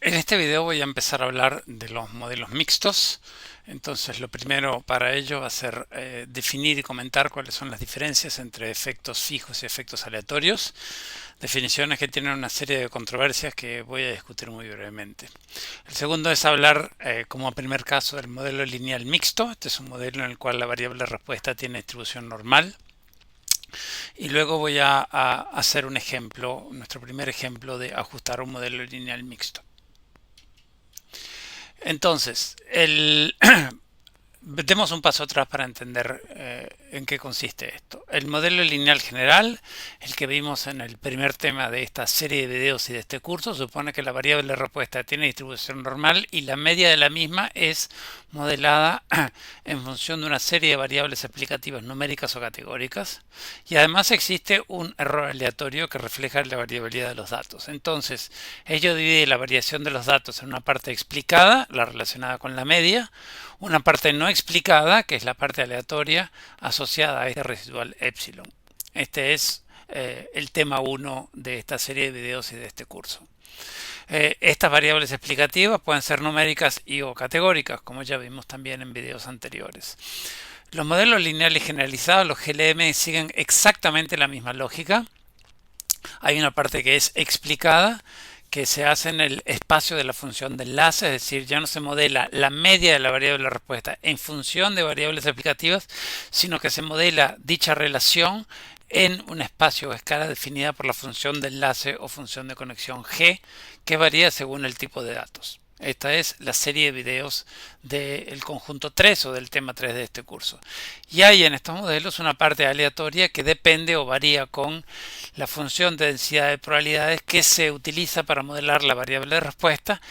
En este video voy a empezar a hablar de los modelos mixtos. Entonces, lo primero para ello va a ser definir y comentar cuáles son las diferencias entre efectos fijos y efectos aleatorios. Definiciones que tienen una serie de controversias que voy a discutir muy brevemente. El segundo es hablar como primer caso del modelo lineal mixto. Este es un modelo en el cual la variable de respuesta tiene distribución normal. Y luego voy a hacer un ejemplo, nuestro primer ejemplo de ajustar un modelo lineal mixto. Entonces, demos un paso atrás para entender en qué consiste esto. El modelo lineal general, el que vimos en el primer tema de esta serie de videos y de este curso, supone que la variable de respuesta tiene distribución normal y la media de la misma es modelada en función de una serie de variables explicativas numéricas o categóricas, y además existe un error aleatorio que refleja la variabilidad de los datos. Entonces, ello divide la variación de los datos en una parte explicada, la relacionada con la media, una parte no explicada, que es la parte aleatoria asociada a este residual epsilon. Este es el tema 1 de esta serie de videos y de este curso. Estas variables explicativas pueden ser numéricas y o categóricas, como ya vimos también en videos anteriores. Los modelos lineales generalizados, los GLM, siguen exactamente la misma lógica. Hay una parte que es explicada, que se hace en el espacio de la función de enlace, es decir, ya no se modela la media de la variable de respuesta en función de variables explicativas, sino que se modela dicha relación en un espacio o escala definida por la función de enlace o función de conexión G, que varía según el tipo de datos. Esta es la serie de videos del conjunto 3 o del tema 3 de este curso. Y hay en estos modelos una parte aleatoria que depende o varía con la función de densidad de probabilidades que se utiliza para modelar la variable de respuesta,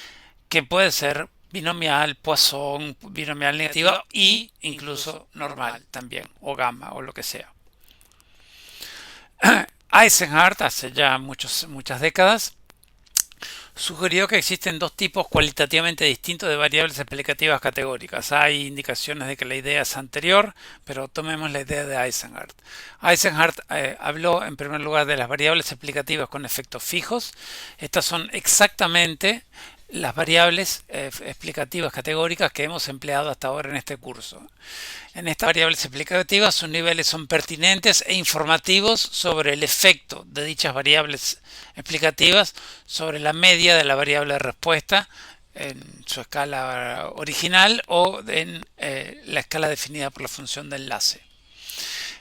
que puede ser binomial, Poisson, binomial negativa y incluso normal también, o gamma o lo que sea. Eisenhardt, hace ya muchas décadas, sugirió que existen dos tipos cualitativamente distintos de variables explicativas categóricas. Hay indicaciones de que la idea es anterior, pero tomemos la idea de Eisenhardt. Eisenhardt habló en primer lugar de las variables explicativas con efectos fijos. Estas son exactamente las variables explicativas categóricas que hemos empleado hasta ahora en este curso. En estas variables explicativas sus niveles son pertinentes e informativos sobre el efecto de dichas variables explicativas sobre la media de la variable de respuesta en su escala original o en la escala definida por la función de enlace.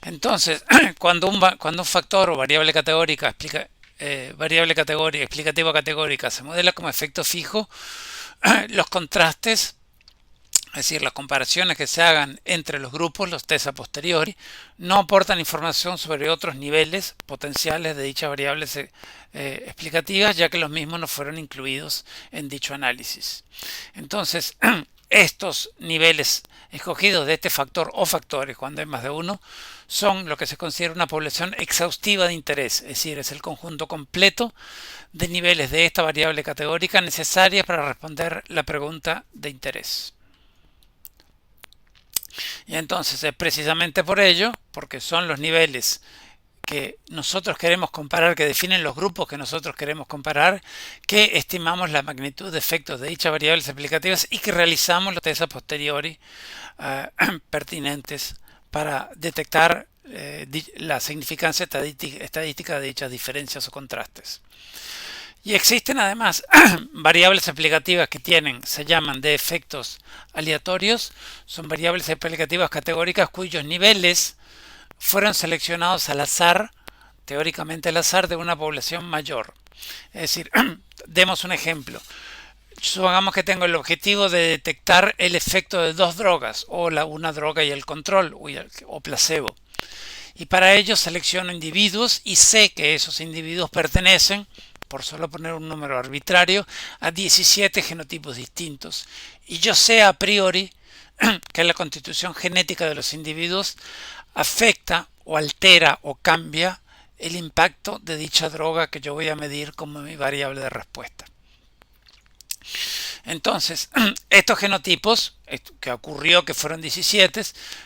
Entonces, cuando un factor o variable categórica explicativa categórica se modela como efecto fijo, los contrastes, es decir, las comparaciones que se hagan entre los grupos, los test a posteriori, no aportan información sobre otros niveles potenciales de dichas variables explicativas, ya que los mismos no fueron incluidos en dicho análisis. Entonces, estos niveles escogidos de este factor o factores, cuando hay más de uno, son lo que se considera una población exhaustiva de interés, es decir, es el conjunto completo de niveles de esta variable categórica necesarias para responder la pregunta de interés. Y entonces es precisamente por ello, porque son los niveles que nosotros queremos comparar, que definen los grupos que nosotros queremos comparar, que estimamos la magnitud de efectos de dichas variables explicativas y que realizamos los test a posteriori pertinentes para detectar la significancia estadística de dichas diferencias o contrastes. Y existen además variables explicativas que se llaman de efectos aleatorios. Son variables explicativas categóricas cuyos niveles fueron seleccionados al azar, teóricamente al azar, de una población mayor. Es decir, demos un ejemplo. Supongamos que tengo el objetivo de detectar el efecto de dos drogas, o una droga y el control, o placebo. Y para ello selecciono individuos y sé que esos individuos pertenecen, por solo poner un número arbitrario, a 17 genotipos distintos. Y yo sé a priori que la constitución genética de los individuos afecta o altera o cambia el impacto de dicha droga que yo voy a medir como mi variable de respuesta. Entonces, estos genotipos, que ocurrió que fueron 17,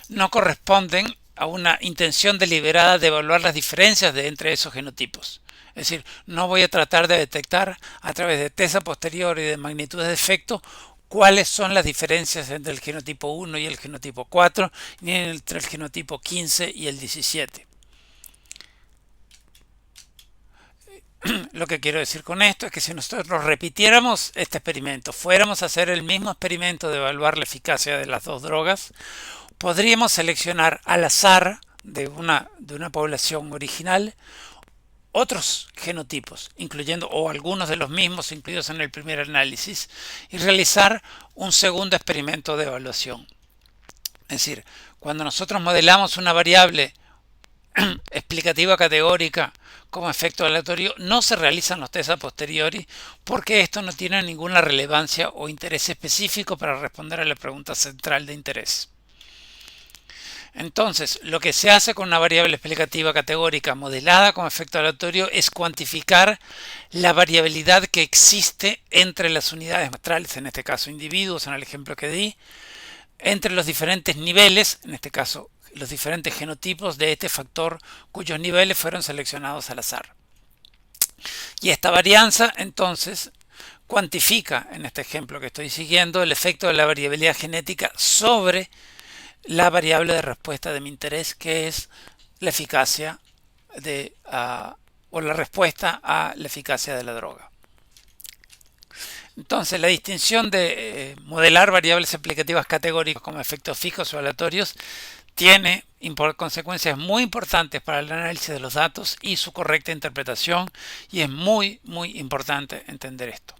no corresponden a una intención deliberada de evaluar las diferencias entre esos genotipos. Es decir, no voy a tratar de detectar a través de test a posteriori y de magnitudes de efecto cuáles son las diferencias entre el genotipo 1 y el genotipo 4, ni entre el genotipo 15 y el 17. Lo que quiero decir con esto es que si nosotros repitiéramos este experimento, fuéramos a hacer el mismo experimento de evaluar la eficacia de las dos drogas, podríamos seleccionar al azar de una población original otros genotipos, incluyendo o algunos de los mismos incluidos en el primer análisis, y realizar un segundo experimento de evaluación. Es decir, cuando nosotros modelamos una variable explicativa categórica como efecto aleatorio, no se realizan los test a posteriori porque esto no tiene ninguna relevancia o interés específico para responder a la pregunta central de interés. Entonces, lo que se hace con una variable explicativa categórica modelada como efecto aleatorio es cuantificar la variabilidad que existe entre las unidades muestrales, en este caso individuos, en el ejemplo que di, entre los diferentes niveles, en este caso los diferentes genotipos de este factor cuyos niveles fueron seleccionados al azar. Y esta varianza entonces cuantifica, en este ejemplo que estoy siguiendo, el efecto de la variabilidad genética sobre la variable de respuesta de mi interés, que es la eficacia o la respuesta a la eficacia de la droga. Entonces, la distinción de modelar variables explicativas categóricas como efectos fijos o aleatorios tiene consecuencias muy importantes para el análisis de los datos y su correcta interpretación, y es muy importante entender esto.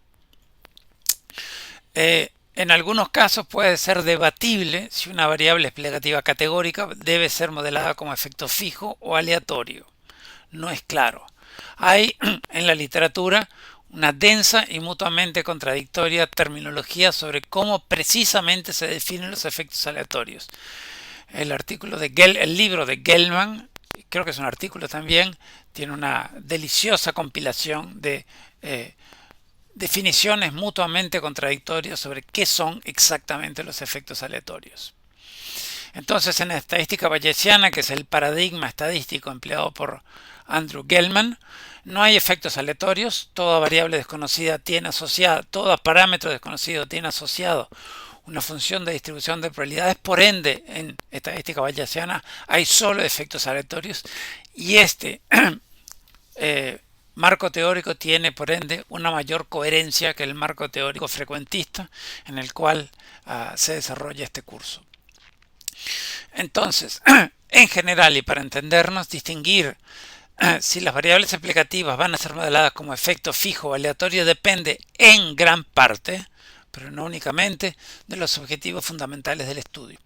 En algunos casos puede ser debatible si una variable explicativa categórica debe ser modelada como efecto fijo o aleatorio. No es claro. Hay en la literatura una densa y mutuamente contradictoria terminología sobre cómo precisamente se definen los efectos aleatorios. El libro de Gell-Mann, creo que es un artículo también, tiene una deliciosa compilación de definiciones mutuamente contradictorias sobre qué son exactamente los efectos aleatorios. Entonces, en la estadística bayesiana, que es el paradigma estadístico empleado por Andrew Gell-Mann, no hay efectos aleatorios. Toda variable desconocida tiene asociada, todo parámetro desconocido tiene asociado una función de distribución de probabilidades. Por ende, en estadística bayesiana hay solo efectos aleatorios, y este marco teórico tiene, por ende, una mayor coherencia que el marco teórico frecuentista en el cual se desarrolla este curso. Entonces, en general, y para entendernos, distinguir si las variables explicativas van a ser modeladas como efecto fijo o aleatorio depende en gran parte, pero no únicamente, de los objetivos fundamentales del estudio.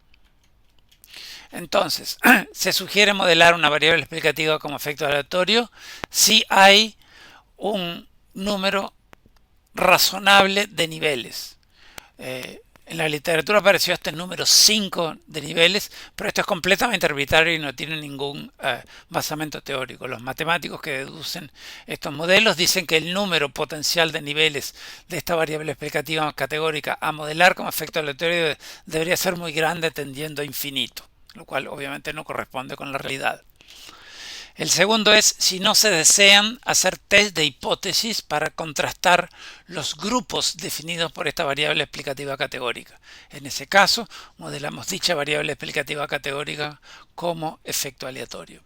Entonces, se sugiere modelar una variable explicativa como efecto aleatorio si hay un número razonable de niveles. En la literatura apareció este número 5 de niveles, pero esto es completamente arbitrario y no tiene ningún basamento teórico. Los matemáticos que deducen estos modelos dicen que el número potencial de niveles de esta variable explicativa categórica a modelar como efecto aleatorio debería ser muy grande, tendiendo a infinito, lo cual obviamente no corresponde con la realidad. El segundo es si no se desean hacer test de hipótesis para contrastar los grupos definidos por esta variable explicativa categórica. En ese caso, modelamos dicha variable explicativa categórica como efecto aleatorio.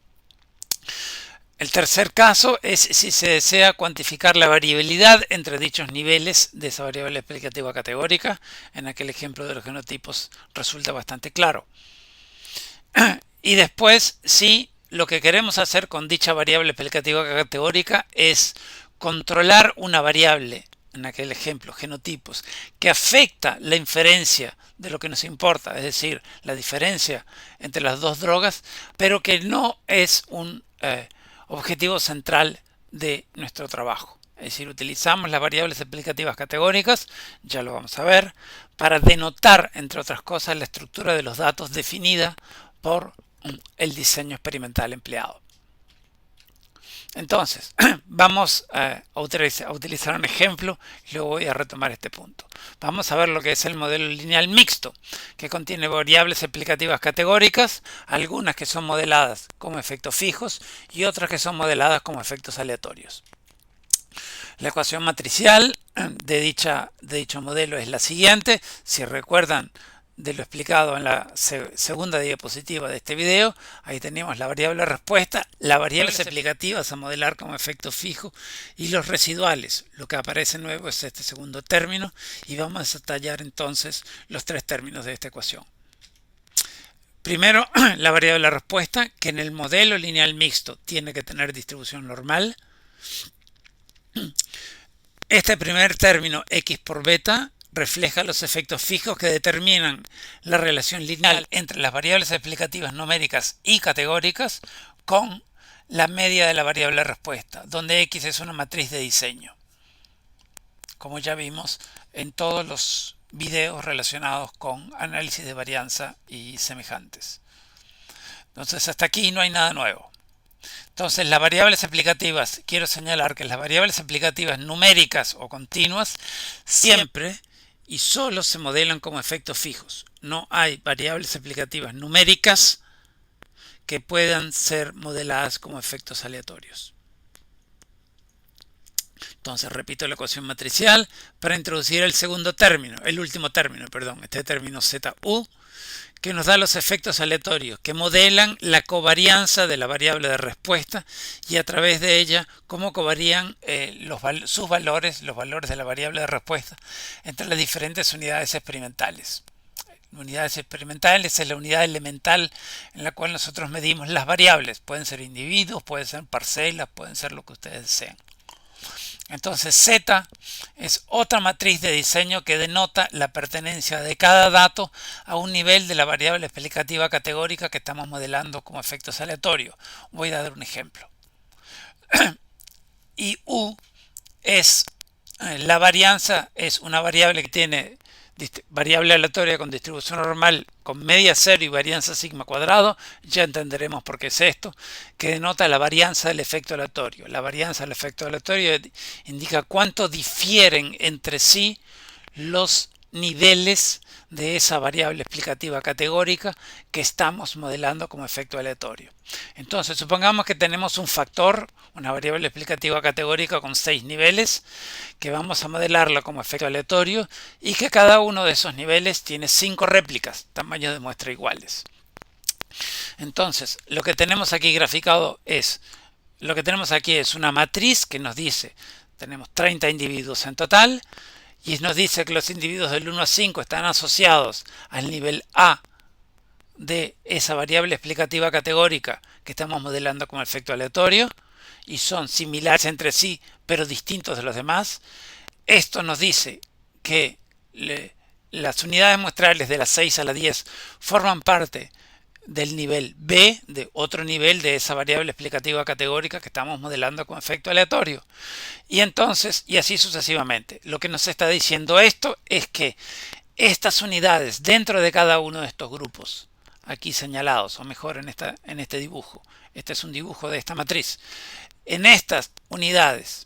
El tercer caso es si se desea cuantificar la variabilidad entre dichos niveles de esa variable explicativa categórica. En aquel ejemplo de los genotipos resulta bastante claro. Y después, si lo que queremos hacer con dicha variable explicativa categórica es controlar una variable, en aquel ejemplo, genotipos, que afecta la inferencia de lo que nos importa, es decir, la diferencia entre las dos drogas, pero que no es un objetivo central de nuestro trabajo. Es decir, utilizamos las variables explicativas categóricas, ya lo vamos a ver, para denotar, entre otras cosas, la estructura de los datos definida por el diseño experimental empleado. Entonces, vamos a utilizar un ejemplo y luego voy a retomar este punto. Vamos a ver lo que es el modelo lineal mixto, que contiene variables explicativas categóricas, algunas que son modeladas como efectos fijos y otras que son modeladas como efectos aleatorios. La ecuación matricial de dicho modelo es la siguiente. Si recuerdan de lo explicado en la segunda diapositiva de este video, ahí tenemos la variable respuesta, las variables aplicativas a modelar como efecto fijo y los residuales. Lo que aparece nuevo es este segundo término y vamos a detallar entonces los tres términos de esta ecuación. Primero, la variable respuesta, que en el modelo lineal mixto tiene que tener distribución normal. Este primer término, x por beta, refleja los efectos fijos que determinan la relación lineal entre las variables explicativas numéricas y categóricas con la media de la variable respuesta, donde x es una matriz de diseño, como ya vimos en todos los videos relacionados con análisis de varianza y semejantes. Entonces hasta aquí no hay nada nuevo. Entonces las variables explicativas, quiero señalar que las variables explicativas numéricas o continuas siempre y solo se modelan como efectos fijos. No hay variables explicativas numéricas que puedan ser modeladas como efectos aleatorios. Entonces repito la ecuación matricial para introducir el último término, este término ZU, que nos da los efectos aleatorios que modelan la covarianza de la variable de respuesta y a través de ella cómo covarían los valores de la variable de respuesta entre las diferentes unidades experimentales. Unidades experimentales es la unidad elemental en la cual nosotros medimos las variables. Pueden ser individuos, pueden ser parcelas, pueden ser lo que ustedes deseen. Entonces Z es otra matriz de diseño que denota la pertenencia de cada dato a un nivel de la variable explicativa categórica que estamos modelando como efectos aleatorios. Voy a dar un ejemplo. Y U es la varianza, es una variable que tiene variable aleatoria con distribución normal con media cero y varianza sigma cuadrado. Ya entenderemos por qué es esto, que denota la varianza del efecto aleatorio. La varianza del efecto aleatorio indica cuánto difieren entre sí los niveles de esa variable explicativa categórica que estamos modelando como efecto aleatorio. Entonces supongamos que tenemos un factor, una variable explicativa categórica con 6 niveles, que vamos a modelarla como efecto aleatorio y que cada uno de esos niveles tiene 5 réplicas, tamaños de muestra iguales. Entonces lo que tenemos aquí graficado es, una matriz que nos dice, tenemos 30 individuos en total, y nos dice que los individuos del 1 a 5 están asociados al nivel A de esa variable explicativa categórica que estamos modelando como efecto aleatorio y son similares entre sí pero distintos de los demás. Esto nos dice que las unidades muestrales de la 6 a la 10 forman parte del nivel B, de otro nivel de esa variable explicativa categórica que estamos modelando con efecto aleatorio. Y entonces, y así sucesivamente. Lo que nos está diciendo esto es que estas unidades dentro de cada uno de estos grupos, aquí señalados, o mejor en este dibujo, este es un dibujo de esta matriz, en estas unidades,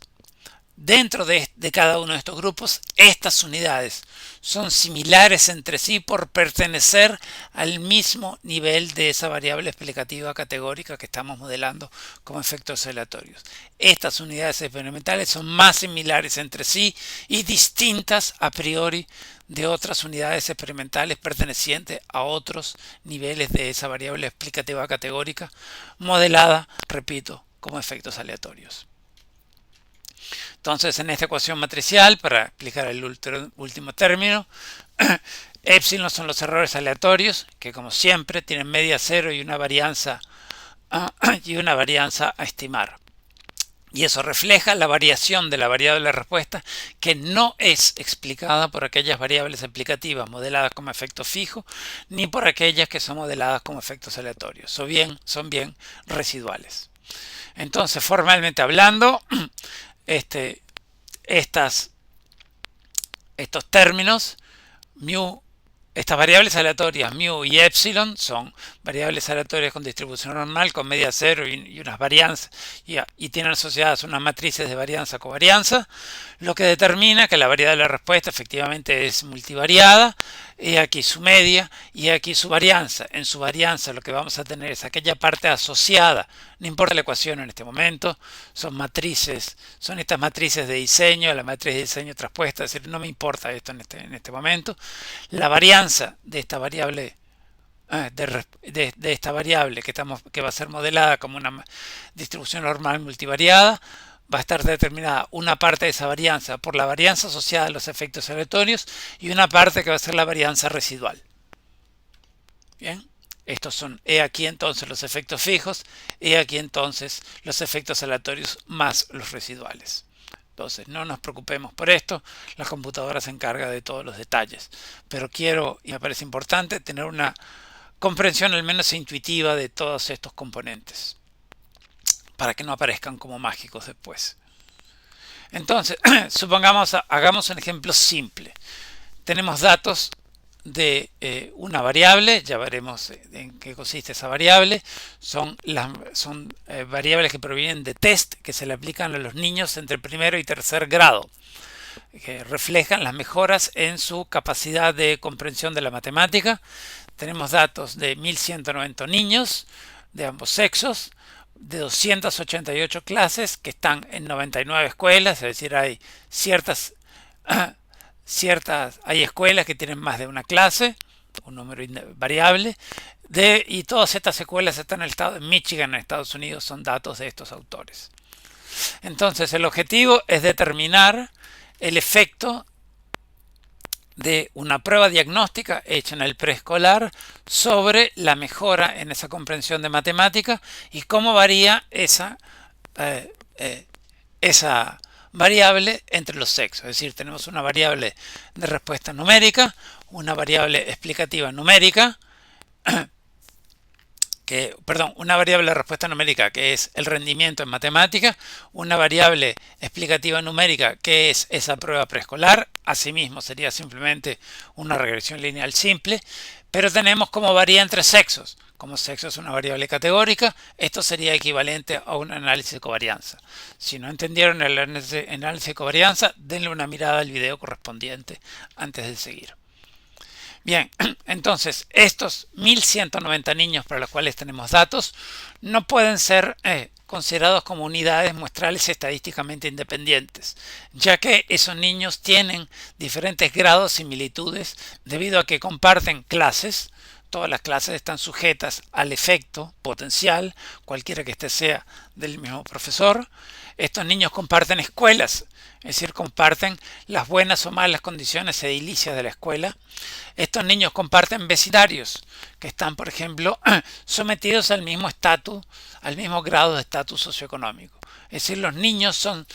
dentro de cada uno de estos grupos, estas unidades son similares entre sí por pertenecer al mismo nivel de esa variable explicativa categórica que estamos modelando como efectos aleatorios. Estas unidades experimentales son más similares entre sí y distintas a priori de otras unidades experimentales pertenecientes a otros niveles de esa variable explicativa categórica modelada, repito, como efectos aleatorios. Entonces, en esta ecuación matricial, para explicar el último término, epsilon son los errores aleatorios, que como siempre tienen media cero y una varianza a estimar. Y eso refleja la variación de la variable de respuesta que no es explicada por aquellas variables explicativas modeladas como efecto fijo, ni por aquellas que son modeladas como efectos aleatorios. Son bien residuales. Entonces, formalmente hablando, estos términos, estas variables aleatorias mu y epsilon son variables aleatorias con distribución normal con media cero y unas varianzas y tienen asociadas unas matrices de varianza-covarianza, lo que determina que la variable de respuesta efectivamente es multivariada, He aquí su media y he aquí su varianza. En su varianza lo que vamos a tener es aquella parte asociada, no importa la ecuación en este momento, son matrices, son estas matrices de diseño, la matriz de diseño traspuesta, es decir, no me importa esto en este momento. La varianza de esta variable de esta variable que va a ser modelada como una distribución normal multivariada, va a estar determinada una parte de esa varianza por la varianza asociada a los efectos aleatorios y una parte que va a ser la varianza residual. Bien, estos son, he aquí entonces los efectos fijos, he aquí entonces los efectos aleatorios más los residuales. Entonces no nos preocupemos por esto, la computadora se encarga de todos los detalles, pero quiero, y me parece importante, tener una comprensión al menos intuitiva de todos estos componentes para que no aparezcan como mágicos después. Entonces, supongamos, hagamos un ejemplo simple. Tenemos datos de una variable, ya veremos en qué consiste esa variable. Son variables que provienen de test que se le aplican a los niños entre primero y tercer grado, que reflejan las mejoras en su capacidad de comprensión de la matemática. Tenemos datos de 1190 niños de ambos sexos, de 288 clases que están en 99 escuelas, es decir, hay hay escuelas que tienen más de una clase, un número variable, y todas estas escuelas están en el estado de Michigan, en Estados Unidos, son datos de estos autores. Entonces, el objetivo es determinar el efecto de una prueba diagnóstica hecha en el preescolar sobre la mejora en esa comprensión de matemática y cómo varía esa variable entre los sexos. Es decir, tenemos una variable de respuesta numérica, una variable explicativa numérica, una variable de respuesta numérica que es el rendimiento en matemática, una variable explicativa numérica que es esa prueba preescolar, asimismo sería simplemente una regresión lineal simple, pero tenemos cómo varía entre sexos. Como sexo es una variable categórica, esto sería equivalente a un análisis de covarianza. Si no entendieron el análisis de covarianza, denle una mirada al video correspondiente antes de seguir. Bien, entonces estos 1190 niños para los cuales tenemos datos no pueden ser considerados como unidades muestrales estadísticamente independientes, ya que esos niños tienen diferentes grados de similitudes debido a que comparten clases. Todas las clases están sujetas al efecto potencial, cualquiera que éste sea del mismo profesor. Estos niños comparten escuelas, es decir, comparten las buenas o malas condiciones edilicias de la escuela. Estos niños comparten vecindarios que están, por ejemplo, sometidos al mismo estatus, al mismo grado de estatus socioeconómico. Es decir, los niños son,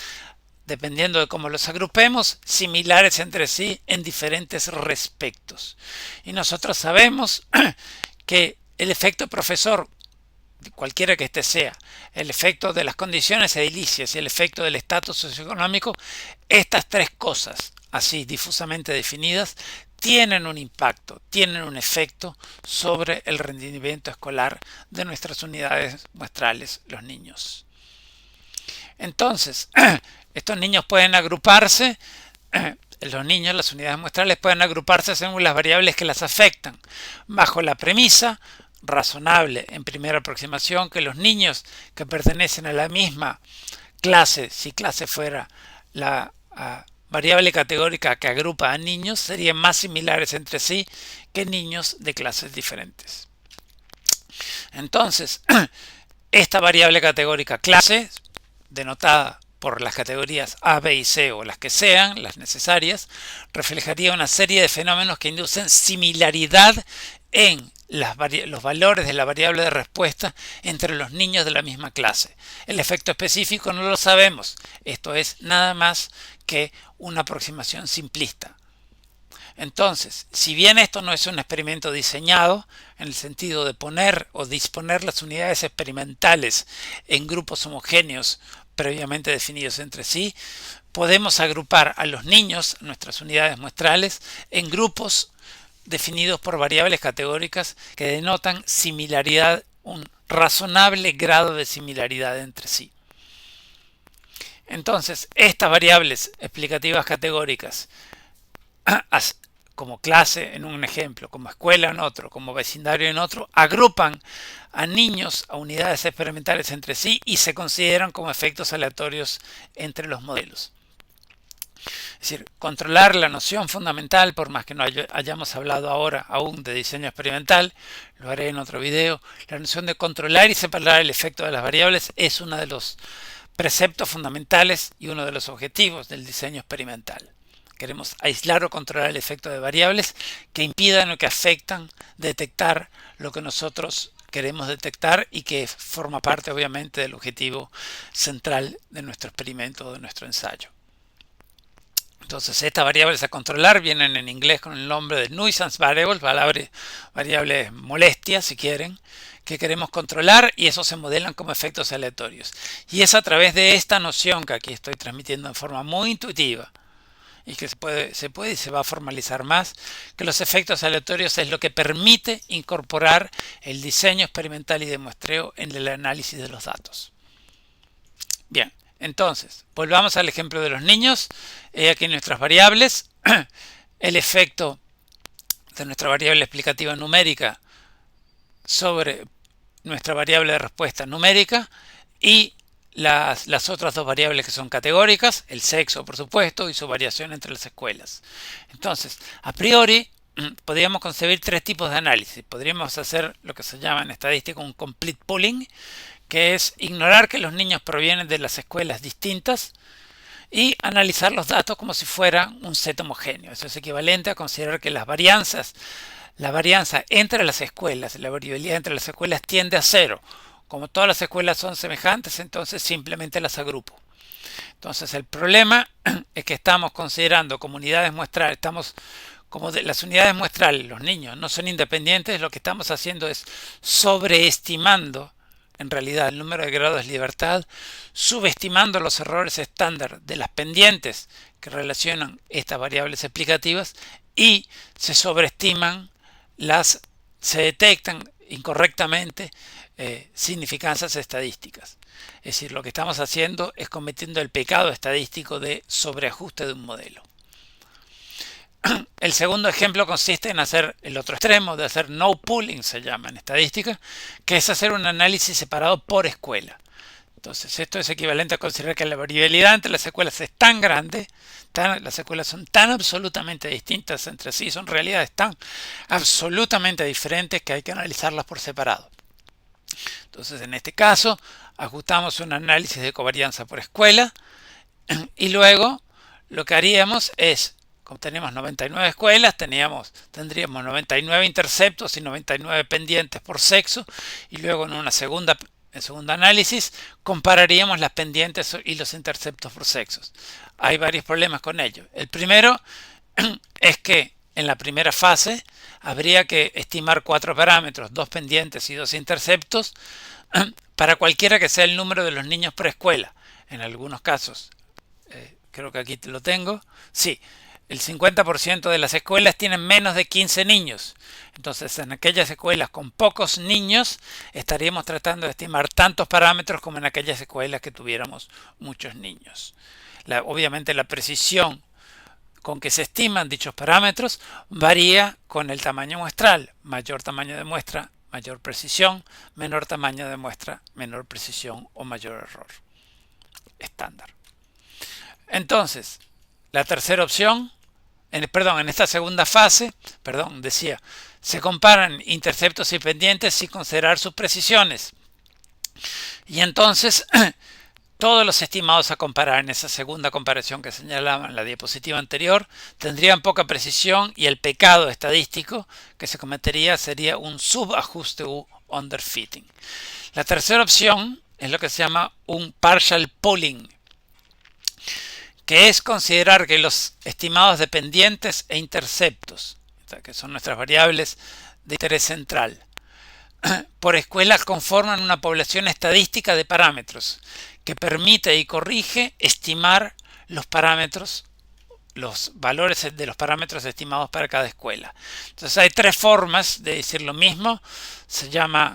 dependiendo de cómo los agrupemos, similares entre sí en diferentes respectos. Y nosotros sabemos que el efecto profesor, cualquiera que éste sea, el efecto de las condiciones edilicias y el efecto del estatus socioeconómico, estas tres cosas, así difusamente definidas, tienen un impacto, tienen un efecto sobre el rendimiento escolar de nuestras unidades muestrales, los niños. Entonces, estos niños pueden agruparse, los niños, las unidades muestrales pueden agruparse según las variables que las afectan, bajo la premisa razonable en primera aproximación que los niños que pertenecen a la misma clase, si clase fuera la variable categórica que agrupa a niños, serían más similares entre sí que niños de clases diferentes. Entonces, esta variable categórica clase, denotada por las categorías A, B y C o las que sean, las necesarias, reflejaría una serie de fenómenos que inducen similaridad en los valores de la variable de respuesta entre los niños de la misma clase. El efecto específico no lo sabemos. Esto es nada más que una aproximación simplista. Entonces, si bien esto no es un experimento diseñado en el sentido de poner o disponer las unidades experimentales en grupos homogéneos previamente definidos entre sí, podemos agrupar a los niños, nuestras unidades muestrales, en grupos definidos por variables categóricas que denotan similaridad, un razonable grado de similaridad entre sí. Entonces, estas variables explicativas categóricas como clase en un ejemplo, como escuela en otro, como vecindario en otro, agrupan a niños a unidades experimentales entre sí y se consideran como efectos aleatorios entre los modelos. Es decir, controlar la noción fundamental, por más que no hayamos hablado ahora aún de diseño experimental, lo haré en otro video, la noción de controlar y separar el efecto de las variables es uno de los preceptos fundamentales y uno de los objetivos del diseño experimental. Queremos aislar o controlar el efecto de variables que impidan o que afectan detectar lo que nosotros queremos detectar y que forma parte obviamente del objetivo central de nuestro experimento o de nuestro ensayo. Entonces estas variables a controlar vienen en inglés con el nombre de nuisance variables, variables molestias si quieren, que queremos controlar y eso se modelan como efectos aleatorios. Y es a través de esta noción que aquí estoy transmitiendo en forma muy intuitiva y que se puede y se va a formalizar más, que los efectos aleatorios es lo que permite incorporar el diseño experimental y de muestreo en el análisis de los datos. Bien. Entonces, volvamos al ejemplo de los niños. Aquí nuestras variables, el efecto de nuestra variable explicativa numérica sobre nuestra variable de respuesta numérica y las otras dos variables que son categóricas, el sexo por supuesto y su variación entre las escuelas. Entonces, a priori podríamos concebir tres tipos de análisis. Podríamos hacer lo que se llama en estadística un complete pooling, que es ignorar que los niños provienen de las escuelas distintas y analizar los datos como si fuera un set homogéneo. Eso es equivalente a considerar que la varianza entre las escuelas, la variabilidad entre las escuelas tiende a cero. Como todas las escuelas son semejantes, entonces simplemente las agrupo. Entonces el problema es que estamos considerando como unidades muestrales, las unidades muestrales, los niños no son independientes, lo que estamos haciendo es sobreestimando en realidad el número de grados de libertad, subestimando los errores estándar de las pendientes que relacionan estas variables explicativas y se sobreestiman se detectan incorrectamente significancias estadísticas. Es decir, lo que estamos haciendo es cometiendo el pecado estadístico de sobreajuste de un modelo. El segundo ejemplo consiste en hacer el otro extremo, de hacer no pooling, se llama en estadística, que es hacer un análisis separado por escuela. Entonces, esto es equivalente a considerar que la variabilidad entre las escuelas es tan grande, las escuelas son tan absolutamente distintas entre sí, son realidades tan absolutamente diferentes que hay que analizarlas por separado. Entonces, en este caso, ajustamos un análisis de covarianza por escuela y luego lo que haríamos es, como tenemos 99 escuelas, tendríamos 99 interceptos y 99 pendientes por sexo y luego en segundo análisis compararíamos las pendientes y los interceptos por sexos. Hay varios problemas con ello. El primero es que en la primera fase habría que estimar 4 parámetros, 2 pendientes y 2 interceptos para cualquiera que sea el número de los niños por escuela. En algunos casos, creo que aquí lo tengo, sí. El 50% de las escuelas tienen menos de 15 niños. Entonces, en aquellas escuelas con pocos niños, estaríamos tratando de estimar tantos parámetros como en aquellas escuelas que tuviéramos muchos niños. Obviamente, la precisión con que se estiman dichos parámetros varía con el tamaño muestral. Mayor tamaño de muestra, mayor precisión. Menor tamaño de muestra, menor precisión o mayor error estándar. Entonces, la tercera opción, en esta segunda fase, se comparan interceptos y pendientes sin considerar sus precisiones. Y entonces, todos los estimados a comparar en esa segunda comparación que señalaba en la diapositiva anterior tendrían poca precisión y el pecado estadístico que se cometería sería un subajuste u underfitting. La tercera opción es lo que se llama un partial pooling, que es considerar que los estimados de pendientes e interceptos, que son nuestras variables de interés central, por escuelas conforman una población estadística de parámetros que permite y corrige estimar los parámetros, los valores de los parámetros estimados para cada escuela. Entonces hay tres formas de decir lo mismo. Se llama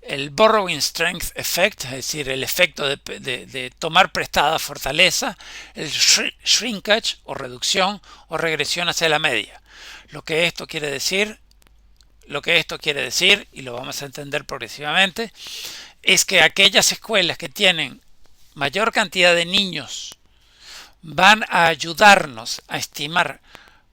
el borrowing strength effect, es decir, el efecto de tomar prestada fortaleza, el shrinkage o reducción o regresión hacia la media. Lo que esto quiere decir, y lo vamos a entender progresivamente, es que aquellas escuelas que tienen mayor cantidad de niños van a ayudarnos a estimar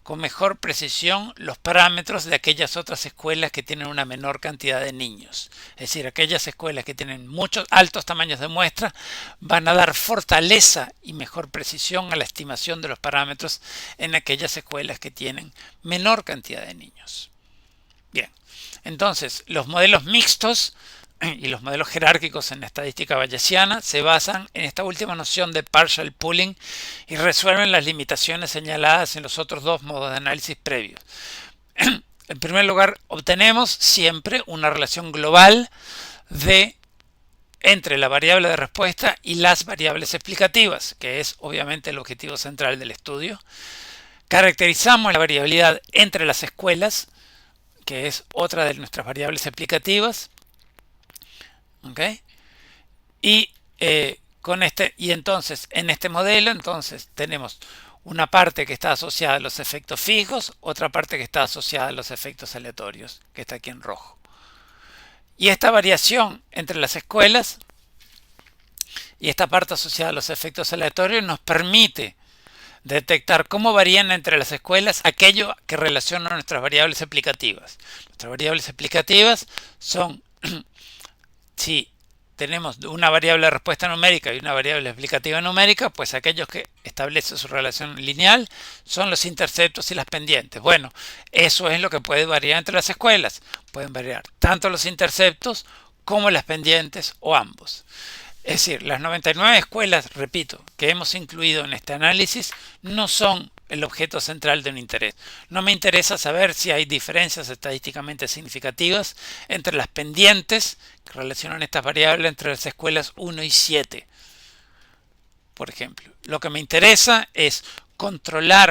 con mejor precisión los parámetros de aquellas otras escuelas que tienen una menor cantidad de niños. Es decir, aquellas escuelas que tienen muchos altos tamaños de muestra van a dar fortaleza y mejor precisión a la estimación de los parámetros en aquellas escuelas que tienen menor cantidad de niños. Bien, entonces los modelos mixtos y los modelos jerárquicos en la estadística bayesiana se basan en esta última noción de partial pooling y resuelven las limitaciones señaladas en los otros dos modos de análisis previos. En primer lugar, obtenemos siempre una relación global entre la variable de respuesta y las variables explicativas, que es obviamente el objetivo central del estudio. Caracterizamos la variabilidad entre las escuelas, que es otra de nuestras variables explicativas. ¿Okay? Y entonces en este modelo tenemos una parte que está asociada a los efectos fijos, otra parte que está asociada a los efectos aleatorios, que está aquí en rojo. Y esta variación entre las escuelas y esta parte asociada a los efectos aleatorios nos permite detectar cómo varían entre las escuelas aquello que relaciona nuestras variables explicativas. Nuestras variables explicativas son si tenemos una variable de respuesta numérica y una variable explicativa numérica, pues aquellos que establecen su relación lineal son los interceptos y las pendientes. Bueno, eso es lo que puede variar entre las escuelas. Pueden variar tanto los interceptos como las pendientes o ambos. Es decir, las 99 escuelas, repito, que hemos incluido en este análisis no son el objeto central de un interés. No me interesa saber si hay diferencias estadísticamente significativas entre las pendientes que relacionan estas variables entre las escuelas 1 y 7. Por ejemplo, lo que me interesa es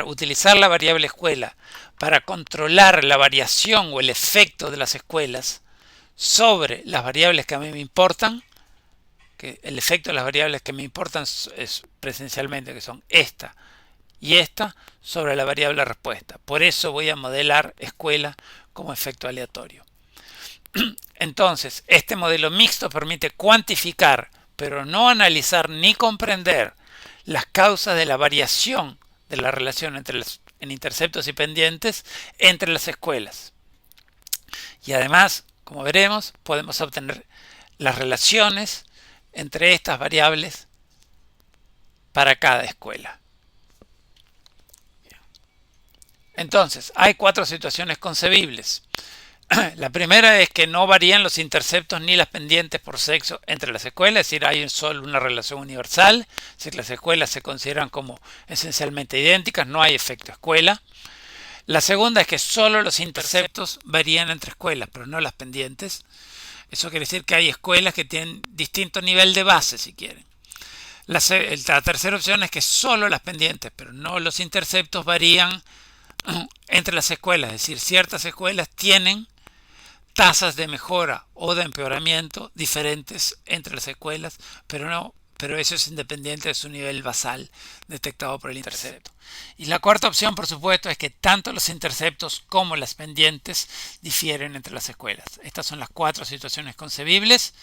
utilizar la variable escuela para controlar la variación o el efecto de las escuelas sobre las variables que a mí me importan, que el efecto de las variables que me importan es presencialmente, que son esta y esta, sobre la variable respuesta. Por eso voy a modelar escuela como efecto aleatorio. Entonces, este modelo mixto permite cuantificar, pero no analizar ni comprender las causas de la variación de la relación en interceptos y pendientes entre las escuelas. Y además, como veremos, podemos obtener las relaciones entre estas variables para cada escuela. Entonces, hay 4 situaciones concebibles. La primera es que no varían los interceptos ni las pendientes por sexo entre las escuelas, es decir, hay solo una relación universal, es decir, las escuelas se consideran como esencialmente idénticas, no hay efecto escuela. La segunda es que solo los interceptos varían entre escuelas, pero no las pendientes. Eso quiere decir que hay escuelas que tienen distinto nivel de base, si quieren. La tercera opción es que solo las pendientes, pero no los interceptos, varían entre las escuelas. Es decir, ciertas escuelas tienen tasas de mejora o de empeoramiento diferentes entre las escuelas, pero eso es independiente de su nivel basal detectado por el intercepto. Y la cuarta opción, por supuesto, es que tanto los interceptos como las pendientes difieren entre las escuelas. Estas son las 4 situaciones concebibles.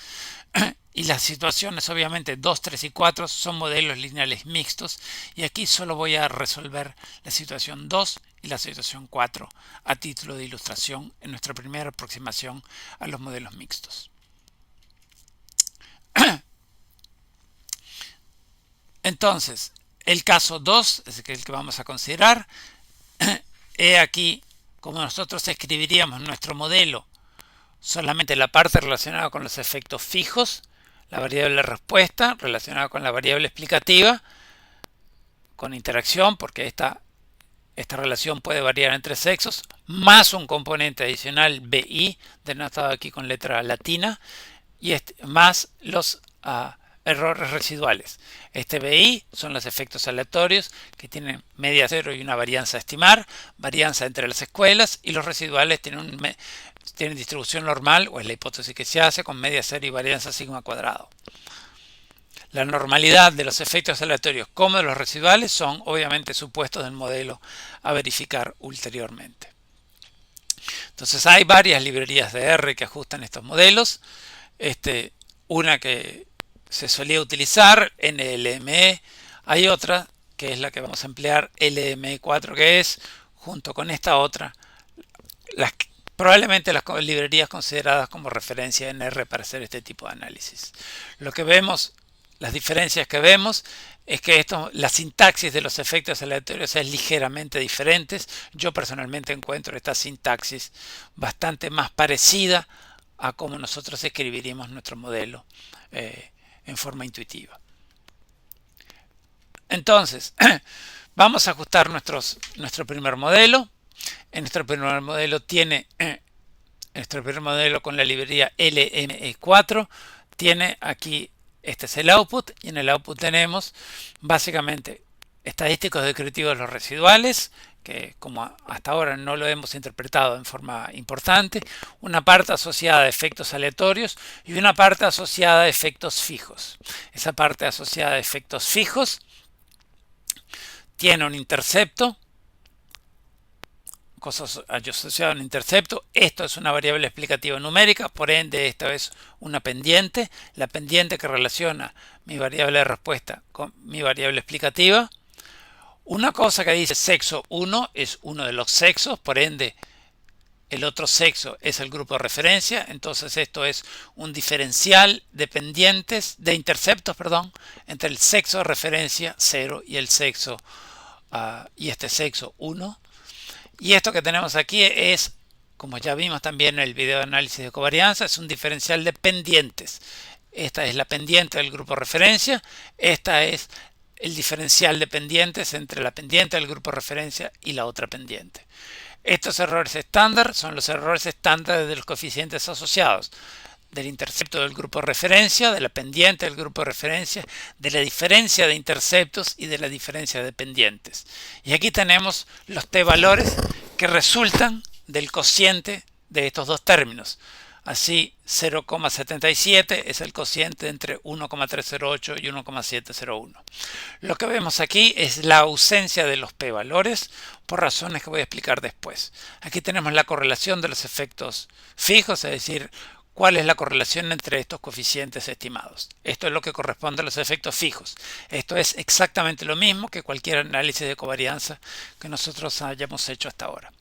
Y las situaciones, obviamente, 2, 3 y 4 son modelos lineales mixtos. Y aquí solo voy a resolver la situación 2 y la situación 4 a título de ilustración en nuestra primera aproximación a los modelos mixtos. Entonces, el caso 2 es el que vamos a considerar. He aquí como nosotros escribiríamos nuestro modelo. Solamente la parte relacionada con los efectos fijos, la variable de respuesta relacionada con la variable explicativa, con interacción, porque esta relación puede variar entre sexos, más un componente adicional BI, denotado aquí con letra latina, y más los errores residuales. Este BI son los efectos aleatorios que tienen media cero y una varianza a estimar, varianza entre las escuelas, y los residuales tienen distribución normal, o es la hipótesis que se hace, con media cero y varianza sigma cuadrado. La normalidad de los efectos aleatorios como de los residuales son obviamente supuestos del modelo a verificar ulteriormente. Entonces hay varias librerías de R que ajustan estos modelos. Una que se solía utilizar, NLME, hay otra que es la que vamos a emplear, LME4, que es, junto con esta otra, probablemente las librerías consideradas como referencia en R para hacer este tipo de análisis. Lo que vemos, las diferencias que vemos, es que la sintaxis de los efectos aleatorios es ligeramente diferente. Yo personalmente encuentro esta sintaxis bastante más parecida a cómo nosotros escribiríamos nuestro modelo en forma intuitiva. Entonces, vamos a ajustar nuestro primer modelo. Nuestro primer modelo con la librería LME4 tiene aquí, este es el output, y en el output tenemos básicamente estadísticos descriptivos de los residuales, que como hasta ahora no lo hemos interpretado en forma importante, una parte asociada a efectos aleatorios y una parte asociada a efectos fijos. Esa parte asociada a efectos fijos tiene un intercepto, cosas asociadas a un intercepto. Esto es una variable explicativa numérica, por ende esta es una pendiente, la pendiente que relaciona mi variable de respuesta con mi variable explicativa. Una cosa que dice sexo 1 es uno de los sexos, por ende el otro sexo es el grupo de referencia. Entonces esto es un diferencial de pendientes, de interceptos, entre el sexo de referencia 0 y el sexo y este sexo 1. Y esto que tenemos aquí es, como ya vimos también en el video de análisis de covarianza, es un diferencial de pendientes. Esta es la pendiente del grupo de referencia, esta es el diferencial de pendientes entre la pendiente del grupo de referencia y la otra pendiente. Estos errores estándar son los errores estándar de los coeficientes asociados, del intercepto del grupo de referencia, de la pendiente del grupo de referencia, de la diferencia de interceptos y de la diferencia de pendientes. Y aquí tenemos los t-valores que resultan del cociente de estos dos términos. Así, 0,77 es el cociente entre 1,308 y 1,701. Lo que vemos aquí es la ausencia de los p-valores por razones que voy a explicar después. Aquí tenemos la correlación de los efectos fijos, es decir, cuál es la correlación entre estos coeficientes estimados. Esto es lo que corresponde a los efectos fijos. Esto es exactamente lo mismo que cualquier análisis de covarianza que nosotros hayamos hecho hasta ahora.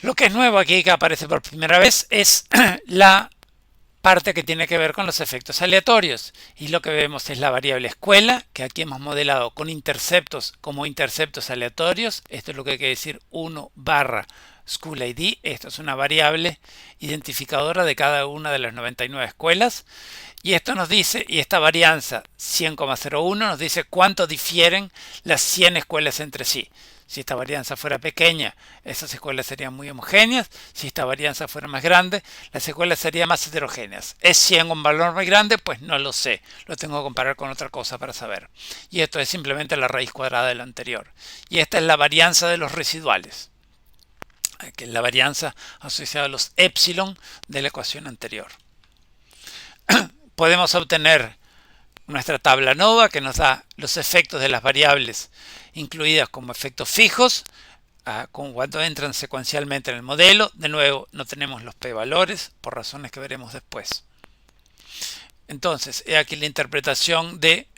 Lo que es nuevo aquí, que aparece por primera vez, es la parte que tiene que ver con los efectos aleatorios. Y lo que vemos es la variable escuela, que aquí hemos modelado con interceptos como interceptos aleatorios. Esto es lo que hay que decir 1 barra School ID. Esto es una variable identificadora de cada una de las 99 escuelas. Y esto nos dice, y esta varianza 100,01 nos dice cuánto difieren las 100 escuelas entre sí. Si esta varianza fuera pequeña, esas escuelas serían muy homogéneas. Si esta varianza fuera más grande, las escuelas serían más heterogéneas. ¿Es 100 un valor muy grande? Pues no lo sé. Lo tengo que comparar con otra cosa para saber. Y esto es simplemente la raíz cuadrada de lo anterior. Y esta es la varianza de los residuales, que es la varianza asociada a los epsilon de la ecuación anterior. Podemos obtener nuestra tabla nova, que nos da los efectos de las variables incluidas como efectos fijos cuando entran secuencialmente en el modelo. De nuevo, no tenemos los p-valores por razones que veremos después. Entonces, he aquí la interpretación de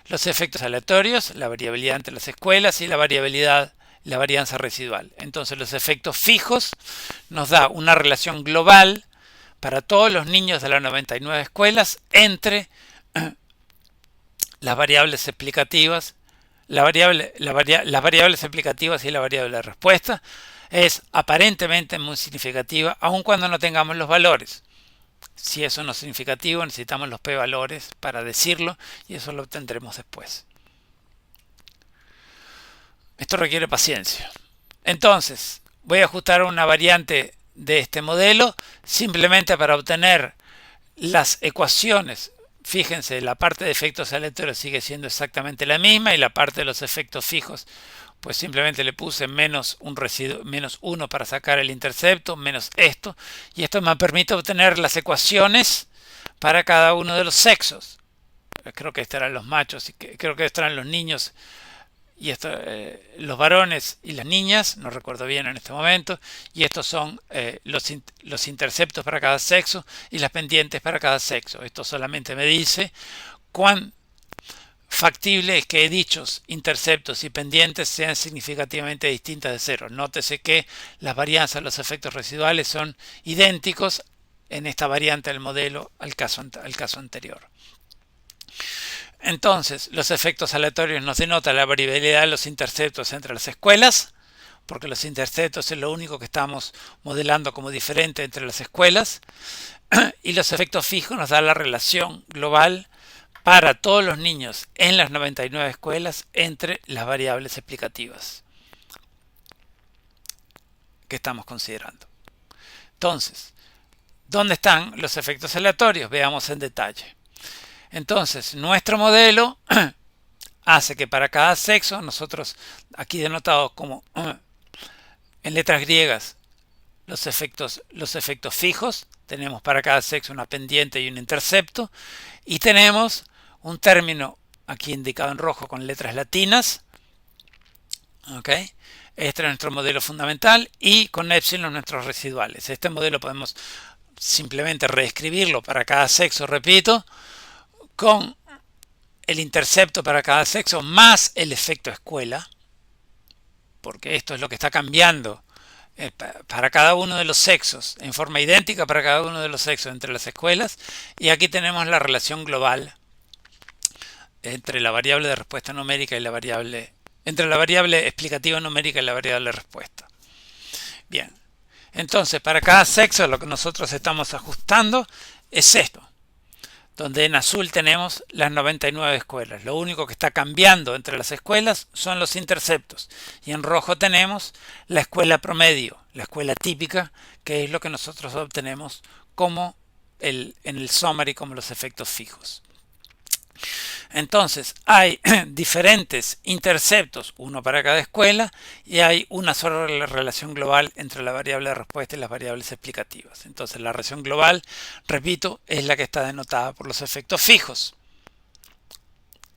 los efectos aleatorios, la variabilidad entre las escuelas y la varianza residual. Entonces, los efectos fijos nos da una relación global para todos los niños de las 99 escuelas entre las variables explicativas, las variables explicativas y la variable de respuesta. Es aparentemente muy significativa, aun cuando no tengamos los valores. Si eso no es significativo, necesitamos los p-valores para decirlo, y eso lo obtendremos después. Esto requiere paciencia. Entonces, voy a ajustar una variante de este modelo simplemente para obtener las ecuaciones fíjense, la parte de efectos aleatorios sigue siendo exactamente la misma y la parte de los efectos fijos, pues simplemente le puse menos un residuo, menos 1 para sacar el intercepto, menos esto, y esto me permite obtener las ecuaciones para cada uno de los sexos. Creo que estarán los machos y creo que estarán los niños y esto, los varones y las niñas, no recuerdo bien en este momento, y estos son los interceptos para cada sexo y las pendientes para cada sexo. Esto solamente me dice cuán factible es que dichos interceptos y pendientes sean significativamente distintas de cero. Nótese que las varianzas, los efectos residuales son idénticos en esta variante del modelo al caso anterior. Entonces, los efectos aleatorios nos denotan la variabilidad de los interceptos entre las escuelas, porque los interceptos es lo único que estamos modelando como diferente entre las escuelas, y los efectos fijos nos dan la relación global para todos los niños en las 99 escuelas entre las variables explicativas que estamos considerando. Entonces, ¿dónde están los efectos aleatorios? Veamos en detalle. Entonces, nuestro modelo hace que para cada sexo, nosotros aquí denotados como en letras griegas, los efectos fijos, tenemos para cada sexo una pendiente y un intercepto, y tenemos un término aquí indicado en rojo con letras latinas, ¿ok? Este es nuestro modelo fundamental y con epsilon nuestros residuales. Este modelo podemos simplemente reescribirlo para cada sexo, repito, con el intercepto para cada sexo más el efecto escuela, porque esto es lo que está cambiando para cada uno de los sexos, en forma idéntica para cada uno de los sexos entre las escuelas, y aquí tenemos la relación global entre la variable de respuesta numérica y la variable, entre la variable explicativa numérica y la variable de respuesta. Bien, entonces para cada sexo lo que nosotros estamos ajustando es esto, donde en azul tenemos las 99 escuelas. Lo único que está cambiando entre las escuelas son los interceptos. Y en rojo tenemos la escuela promedio, la escuela típica, que es lo que nosotros obtenemos como en el summary como los efectos fijos. Entonces hay diferentes interceptos, uno para cada escuela, y hay una sola relación global entre la variable de respuesta y las variables explicativas. Entonces la relación global, repito, es la que está denotada por los efectos fijos.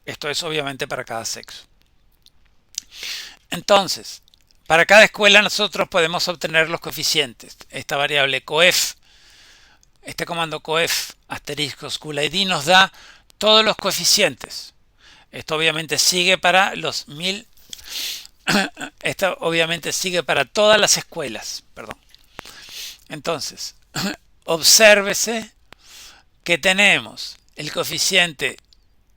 Esto es obviamente para cada sexo. Entonces, para cada escuela nosotros podemos obtener los coeficientes. Esta variable coef, este comando coef asterisco school id nos da todos los coeficientes. Esto obviamente sigue para los 1000. Esto obviamente sigue para todas las escuelas. Perdón. Entonces, obsérvese que tenemos el coeficiente.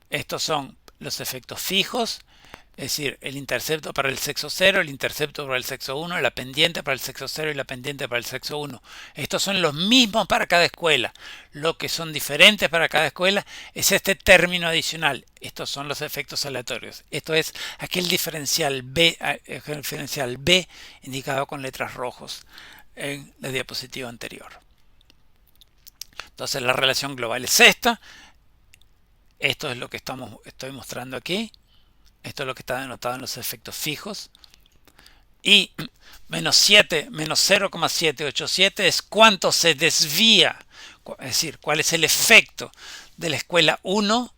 Estos son los efectos fijos, es decir, el intercepto para el sexo 0, el intercepto para el sexo 1, la pendiente para el sexo 0 y la pendiente para el sexo 1. Estos son los mismos para cada escuela. Lo que son diferentes para cada escuela es este término adicional. Estos son los efectos aleatorios. Esto es aquel diferencial B indicado con letras rojas en la diapositiva anterior. Entonces la relación global es esta. Esto es lo que estoy mostrando aquí. Esto es lo que está denotado en los efectos fijos. Y menos 0,787 es cuánto se desvía, es decir, cuál es el efecto de la escuela 1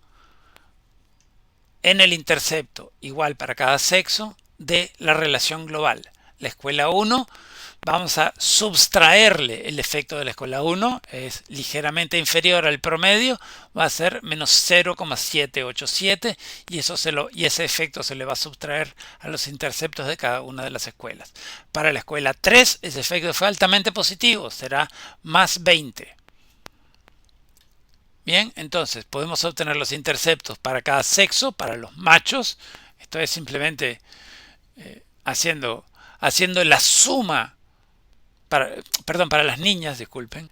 en el intercepto, igual para cada sexo, de la relación global. La escuela 1, vamos a subtraerle el efecto de la escuela 1, es ligeramente inferior al promedio, va a ser menos 0,787 y ese efecto se le va a subtraer a los interceptos de cada una de las escuelas. Para la escuela 3, ese efecto fue altamente positivo, será más 20. Bien, entonces podemos obtener los interceptos para cada sexo, para los machos. Esto es simplemente haciendo la suma, para las niñas, disculpen.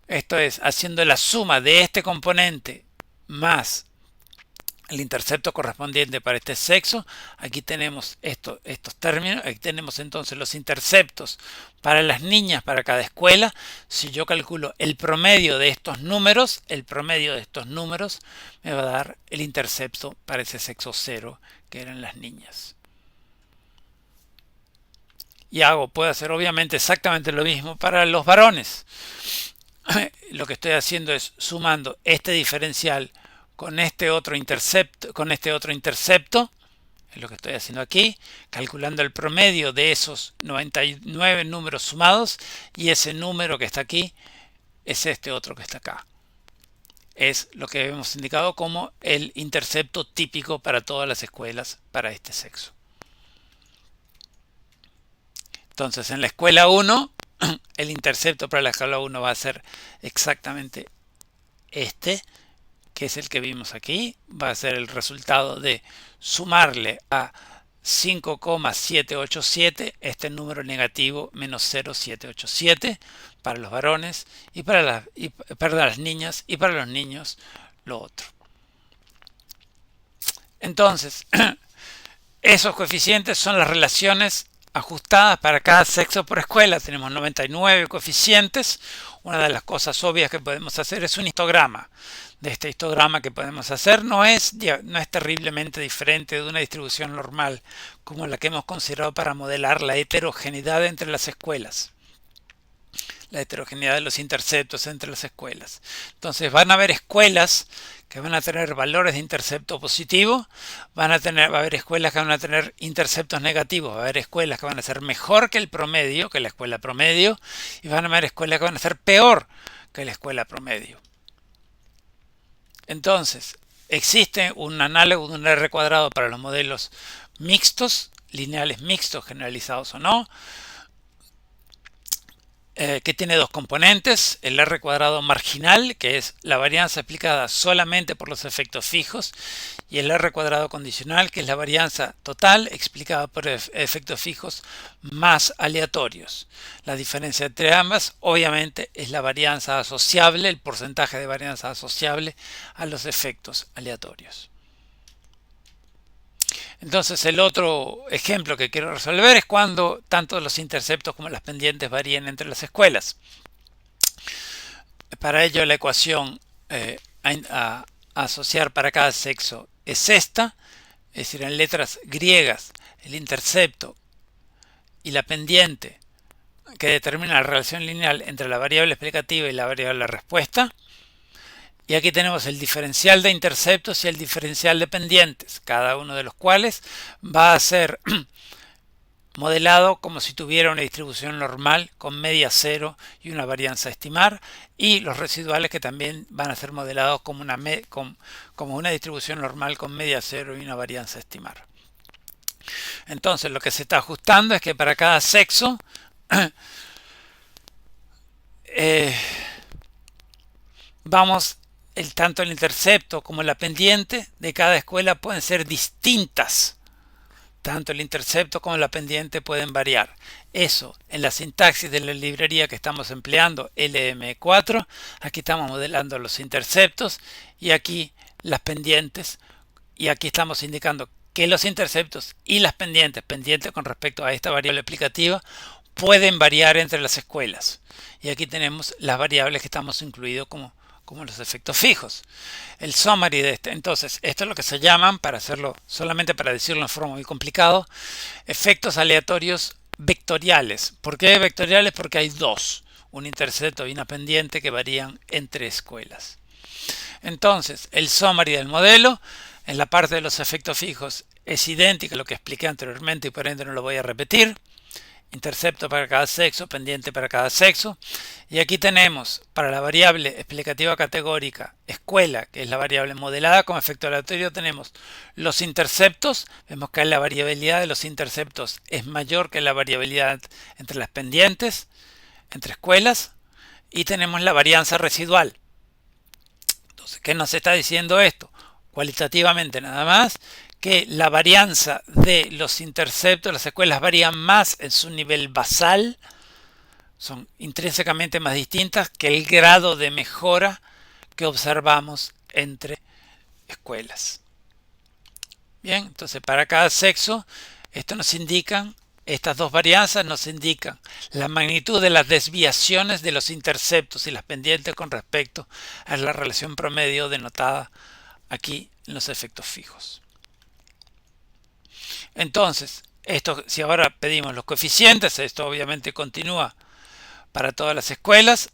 Esto es haciendo la suma de este componente más el intercepto correspondiente para este sexo. Aquí tenemos estos términos. Aquí tenemos entonces los interceptos para las niñas para cada escuela. Si yo calculo el promedio de estos números, me va a dar el intercepto para ese sexo 0, que eran las niñas. Y puedo hacer obviamente exactamente lo mismo para los varones. Lo que estoy haciendo es sumando este diferencial con este otro intercepto, es lo que estoy haciendo aquí, calculando el promedio de esos 99 números sumados, y ese número que está aquí es este otro que está acá. Es lo que hemos indicado como el intercepto típico para todas las escuelas para este sexo. Entonces, en la escuela 1, el intercepto para la escuela 1 va a ser exactamente este, que es el que vimos aquí. Va a ser el resultado de sumarle a 5,787 este número negativo menos 0,787 para los varones, y para las niñas, y para los niños lo otro. Entonces, esos coeficientes son las relaciones ajustadas para cada sexo por escuela. Tenemos 99 coeficientes. Una de las cosas obvias que podemos hacer es un histograma. De este histograma que podemos hacer no es terriblemente diferente de una distribución normal como la que hemos considerado para modelar la heterogeneidad entre las escuelas, la heterogeneidad de los interceptos entre las escuelas. Entonces van a haber escuelas que van a tener valores de intercepto positivo, va a haber escuelas que van a tener interceptos negativos, va a haber escuelas que van a ser mejor que el promedio, que la escuela promedio, y van a haber escuelas que van a ser peor que la escuela promedio. Entonces, existe un análogo de un R cuadrado para los modelos mixtos, lineales mixtos, generalizados o no, que tiene dos componentes: el R cuadrado marginal, que es la varianza explicada solamente por los efectos fijos, y el R cuadrado condicional, que es la varianza total explicada por efectos fijos más aleatorios. La diferencia entre ambas, obviamente, es la varianza asociable, el porcentaje de varianza asociable a los efectos aleatorios. Entonces, el otro ejemplo que quiero resolver es cuando tanto los interceptos como las pendientes varían entre las escuelas. Para ello, la ecuación a asociar para cada sexo es esta, es decir, en letras griegas, el intercepto y la pendiente que determina la relación lineal entre la variable explicativa y la variable respuesta. Y aquí tenemos el diferencial de interceptos y el diferencial de pendientes, cada uno de los cuales va a ser modelado como si tuviera una distribución normal con media 0 y una varianza a estimar, y los residuales que también van a ser modelados como una distribución normal con media 0 y una varianza a estimar. Entonces, lo que se está ajustando es que para cada sexo tanto el intercepto como la pendiente de cada escuela pueden ser distintas. Tanto el intercepto como la pendiente pueden variar. Eso, en la sintaxis de la librería que estamos empleando, LM4, aquí estamos modelando los interceptos y aquí las pendientes, y aquí estamos indicando que los interceptos y las pendientes con respecto a esta variable explicativa, pueden variar entre las escuelas. Y aquí tenemos las variables que estamos incluidos como los efectos fijos. El summary de este, entonces, esto es lo que se llaman, solamente para decirlo en forma muy complicado, efectos aleatorios vectoriales. ¿Por qué vectoriales? Porque hay dos, un intercepto y una pendiente, que varían entre escuelas. Entonces, el summary del modelo, en la parte de los efectos fijos, es idéntico a lo que expliqué anteriormente y por ende no lo voy a repetir. Intercepto para cada sexo, pendiente para cada sexo. Y aquí tenemos para la variable explicativa categórica escuela, que es la variable modelada como efecto aleatorio, tenemos los interceptos. Vemos que la variabilidad de los interceptos es mayor que la variabilidad entre las pendientes, entre escuelas. Y tenemos la varianza residual. Entonces, ¿qué nos está diciendo esto? Cualitativamente nada más, que la varianza de los interceptos de las escuelas varían más en su nivel basal, son intrínsecamente más distintas que el grado de mejora que observamos entre escuelas. Bien, entonces para cada sexo, esto nos indican, estas dos varianzas nos indican la magnitud de las desviaciones de los interceptos y las pendientes con respecto a la relación promedio denotada aquí en los efectos fijos. Entonces, esto, si ahora pedimos los coeficientes, esto obviamente continúa para todas las escuelas.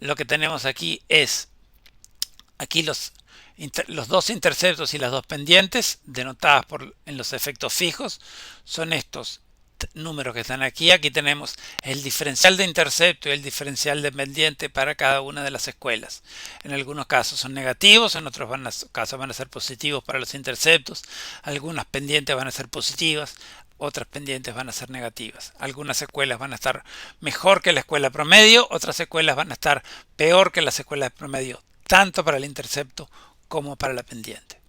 Lo que tenemos aquí es los dos interceptos y las dos pendientes denotadas en los efectos fijos son estos números que están aquí. Aquí tenemos el diferencial de intercepto y el diferencial de pendiente para cada una de las escuelas. En algunos casos son negativos, en otros casos van a ser positivos para los interceptos. Algunas pendientes van a ser positivas, otras pendientes van a ser negativas. Algunas escuelas van a estar mejor que la escuela promedio, otras escuelas van a estar peor que las escuelas promedio, tanto para el intercepto como para la pendiente.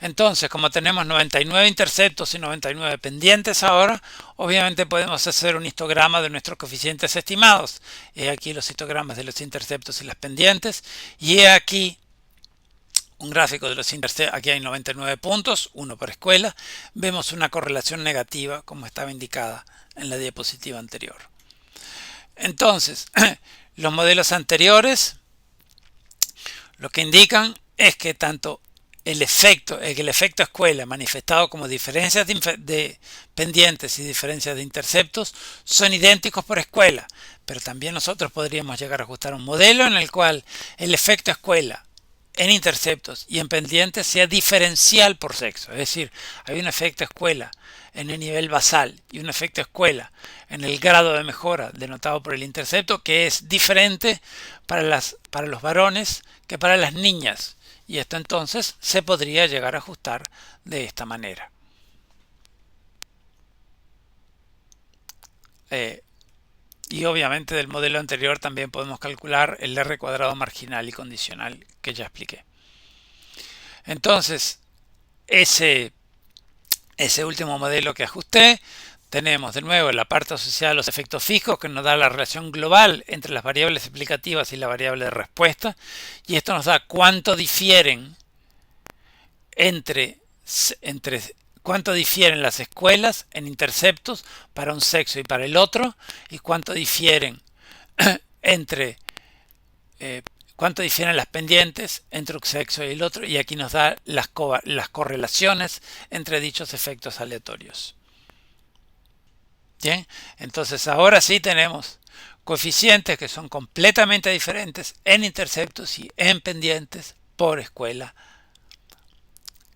Entonces, como tenemos 99 interceptos y 99 pendientes ahora, obviamente podemos hacer un histograma de nuestros coeficientes estimados. He aquí los histogramas de los interceptos y las pendientes. Y he aquí un gráfico de los interceptos. Aquí hay 99 puntos, uno por escuela. Vemos una correlación negativa, como estaba indicada en la diapositiva anterior. Entonces, los modelos anteriores lo que indican es que tanto el efecto escuela manifestado como diferencias de pendientes y diferencias de interceptos son idénticos por escuela, pero también nosotros podríamos llegar a ajustar un modelo en el cual el efecto escuela en interceptos y en pendientes sea diferencial por sexo. Es decir, hay un efecto escuela en el nivel basal y un efecto escuela en el grado de mejora denotado por el intercepto que es diferente para los varones que para las niñas. Y esto entonces se podría llegar a ajustar de esta manera. Y obviamente del modelo anterior también podemos calcular el R cuadrado marginal y condicional que ya expliqué. Entonces, ese último modelo que ajusté, tenemos de nuevo la parte asociada a los efectos fijos que nos da la relación global entre las variables explicativas y la variable de respuesta, y esto nos da cuánto difieren cuánto difieren las escuelas en interceptos para un sexo y para el otro, y cuánto difieren cuánto difieren las pendientes entre un sexo y el otro, y aquí nos da las correlaciones entre dichos efectos aleatorios. Bien, entonces ahora sí tenemos coeficientes que son completamente diferentes en interceptos y en pendientes por escuela.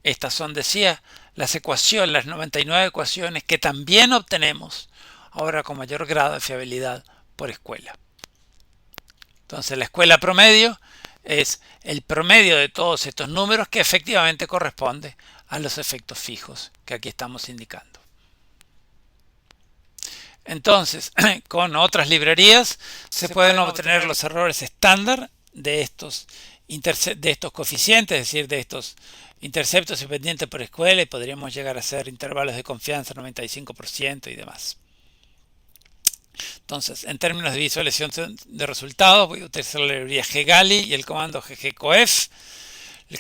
Estas son, decía, las 99 ecuaciones que también obtenemos ahora con mayor grado de fiabilidad por escuela. Entonces la escuela promedio es el promedio de todos estos números que efectivamente corresponde a los efectos fijos que aquí estamos indicando. Entonces, con otras librerías se pueden obtener los errores estándar de estos coeficientes, es decir, de estos interceptos y pendientes por escuela, y podríamos llegar a hacer intervalos de confianza 95% y demás. Entonces, en términos de visualización de resultados, voy a utilizar la librería ggali y el comando ggcoef,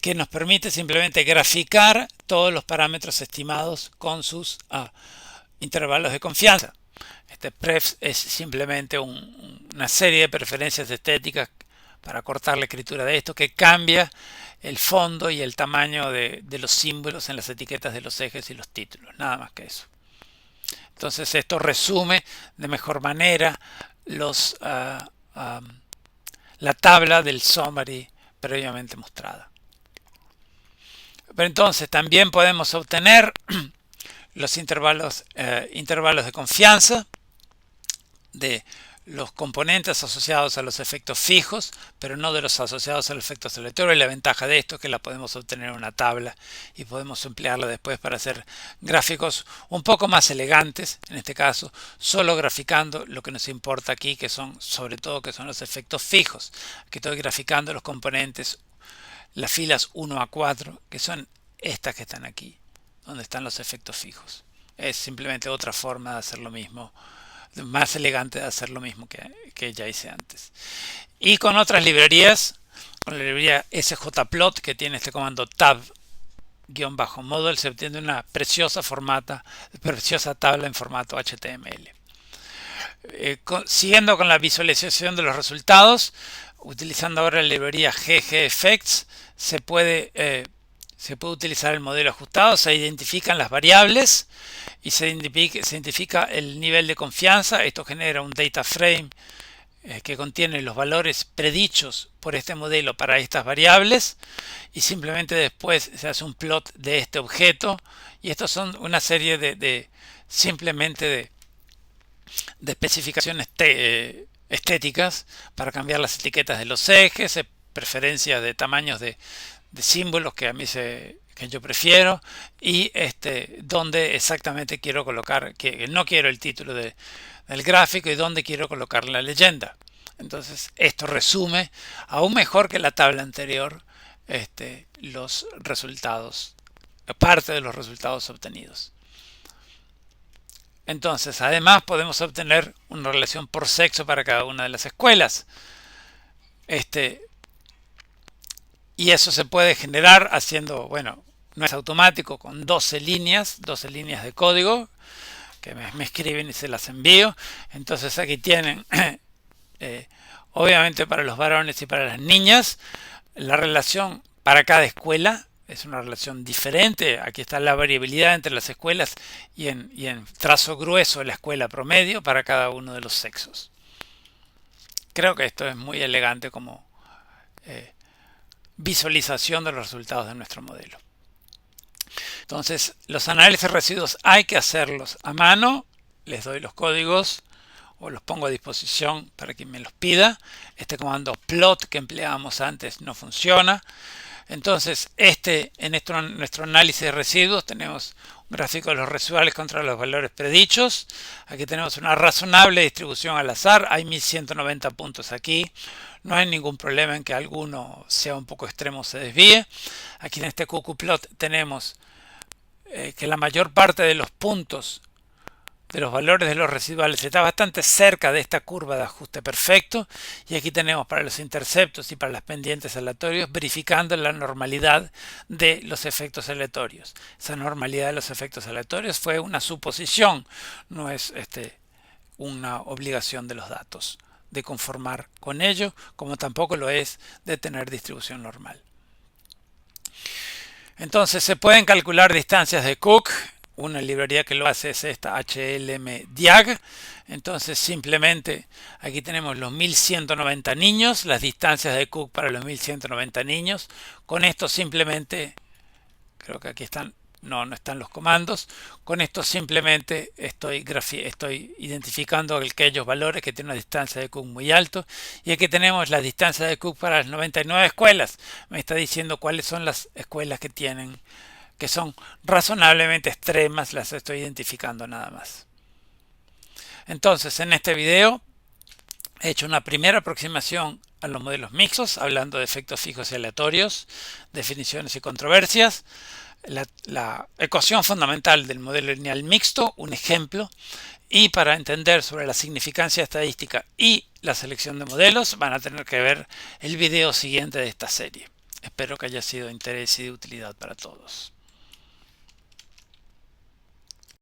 que nos permite simplemente graficar todos los parámetros estimados con sus intervalos de confianza. Este pref es simplemente una serie de preferencias estéticas para cortar la escritura de esto, que cambia el fondo y el tamaño de los símbolos en las etiquetas de los ejes y los títulos, nada más que eso. Entonces esto resume de mejor manera la tabla del summary previamente mostrada. Pero entonces también podemos obtener los intervalos de confianza de los componentes asociados a los efectos fijos, pero no de los asociados a los efectos aleatorios. La ventaja de esto es que la podemos obtener en una tabla y podemos emplearla después para hacer gráficos un poco más elegantes, en este caso solo graficando lo que nos importa aquí, que son sobre todo los efectos fijos. Aquí estoy graficando los componentes, las filas 1 a 4, que son estas que están aquí, donde están los efectos fijos. Es simplemente otra forma de hacer lo mismo, más elegante de hacer lo mismo que ya hice antes. Y con otras librerías, con la librería sjplot, que tiene este comando tab model se obtiene una preciosa tabla en formato HTML. Siguiendo con la visualización de los resultados, utilizando ahora la librería ggEffects, se puede utilizar el modelo ajustado. Se identifican las variables y se identifica el nivel de confianza. Esto genera un data frame que contiene los valores predichos por este modelo para estas variables, y simplemente después se hace un plot de este objeto, y estos son una serie de especificaciones estéticas para cambiar las etiquetas de los ejes, preferencias de tamaños de símbolos que yo prefiero, y dónde exactamente quiero colocar, que no quiero el título del gráfico, y dónde quiero colocar la leyenda. Entonces esto resume aún mejor que la tabla anterior los resultados, parte de los resultados obtenidos. Entonces, además podemos obtener una relación por sexo para cada una de las escuelas. Y eso se puede generar haciendo, bueno, no es automático, con 12 líneas de código que me escriben y se las envío. Entonces aquí tienen, obviamente para los varones y para las niñas, la relación para cada escuela. Es una relación diferente. Aquí está la variabilidad entre las escuelas y en trazo grueso la escuela promedio para cada uno de los sexos. Creo que esto es muy elegante como visualización de los resultados de nuestro modelo. Entonces, los análisis de residuos hay que hacerlos a mano. Les doy los códigos o los pongo a disposición para quien me los pida. Este comando plot que empleábamos antes no funciona. Entonces, en nuestro análisis de residuos tenemos un gráfico de los residuales contra los valores predichos. Aquí tenemos una razonable distribución al azar. Hay 1190 puntos aquí. No hay ningún problema en que alguno sea un poco extremo o se desvíe. Aquí en este qqplot tenemos que la mayor parte de los puntos de los valores de los residuales está bastante cerca de esta curva de ajuste perfecto, y aquí tenemos para los interceptos y para las pendientes aleatorios verificando la normalidad de los efectos aleatorios. Esa normalidad de los efectos aleatorios fue una suposición, no es una obligación de los datos de conformar con ello, como tampoco lo es de tener distribución normal. Entonces se pueden calcular distancias de Cook. Una librería que lo hace es esta HLMDiag. Entonces simplemente aquí tenemos los 1190 niños, las distancias de Cook para los 1190 niños. Con esto simplemente, creo que aquí están, no están los comandos. Con esto simplemente estoy identificando aquellos valores que tienen una distancia de Cook muy alto. Y aquí tenemos la distancia de Cook para las 99 escuelas. Me está diciendo cuáles son las escuelas que son razonablemente extremas, las estoy identificando nada más. Entonces, en este video he hecho una primera aproximación a los modelos mixtos, hablando de efectos fijos y aleatorios, definiciones y controversias, la ecuación fundamental del modelo lineal mixto, un ejemplo, y para entender sobre la significancia estadística y la selección de modelos van a tener que ver el video siguiente de esta serie. Espero que haya sido de interés y de utilidad para todos.